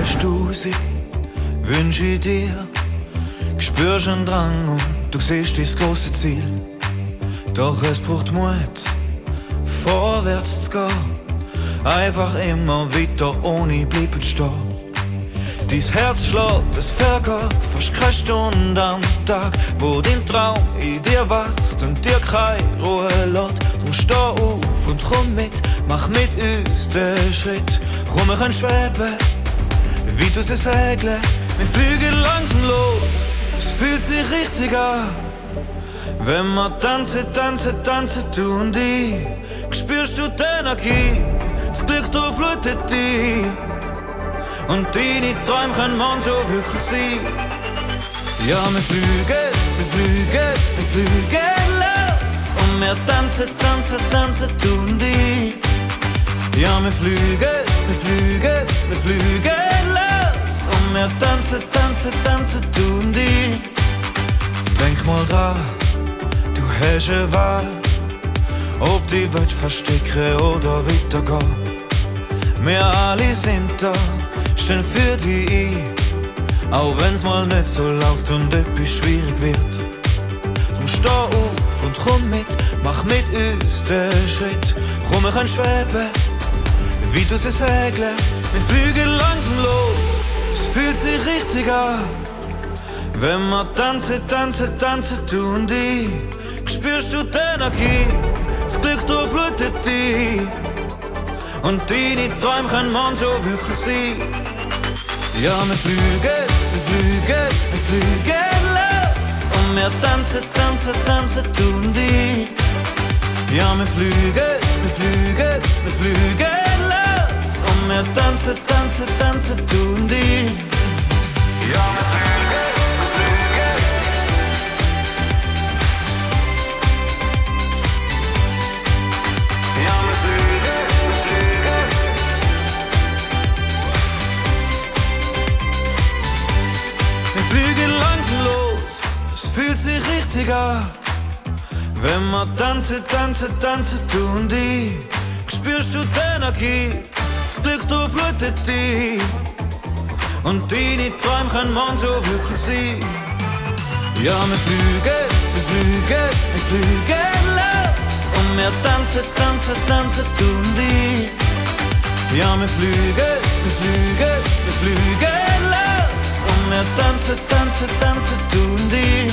hast tausend Wünsche ich dir. Spürst einen Drang und du siehst dein grosse Ziel. Doch es braucht Mut, vorwärts zu gehen. Einfach immer weiter ohne bleiben stehen. Dein Herz schlägt, es vergeht fast keine Stunde am Tag, wo dein Traum in dir wächst und dir keine Ruhe lässt. Drum steh auf und komm mit, mach mit uns den Schritt. Komm, wir können schweben, wie du sie segeln. Wir fliegen langsam los, es fühlt sich richtig an. Wenn wir tanzen, tanzen, tanzen, du und ich, spürst du die Energie, das Glück durchflutet dich. Und deine Träume können manchmal wirklich sein. Ja, wir fliegen, wir fliegen, wir fliegen los. Und wir tanzen, tanzen, tanzen, du und ich. Ja, wir fliegen, wir fliegen, wir fliegen los. Und wir tanzen, tanzen, tanzen, du und ich. Denk mal dran, du hast eine Wahl, ob die Welt verstecken oder weitergehen. Wir alle sind da, stehen für dich ein, auch wenn's mal nicht so läuft und etwas schwierig wird. Drum steh auf und komm mit, mach mit uns den Schritt. Komm, wir können schweben, wie du sie segeln. Wir fliegen langsam los, es fühlt sich richtig an. Wenn wir tanzen, tanzen, tanzen, du und ich, spürst du die Energie, das Glück durchflutet dich. Und deine Träume können manchmal wirklich sein. Ja, wir fliegen, wir fliegen, wir fliegen los. Und wir tanzen, tanzen, tanzen, du und ich. Ja, wir fliegen, wir fliegen, wir fliegen los. Und wir tanzen, tanzen, tanzen, du und ich. Ja, wir fliegen, wir fliegen. Ja, wir fliegen, wir fliegen. Wir fliegen langsam los, es fühlt sich richtig an. Wenn wir tanzen, tanzen, tanzen, du und ich, spürst du die Energie, das Glück durchflutet dich. Und deine Träume können manchmal wirklich sein. Ja, wir fliegen, wir fliegen, wir fliegen los. Und wir tanzen, tanzen, tanzen, du und ich. Ja, wir fliegen, wir fliegen, wir fliegen los. Und wir tanzen, tanzen, tanzen, du und ich.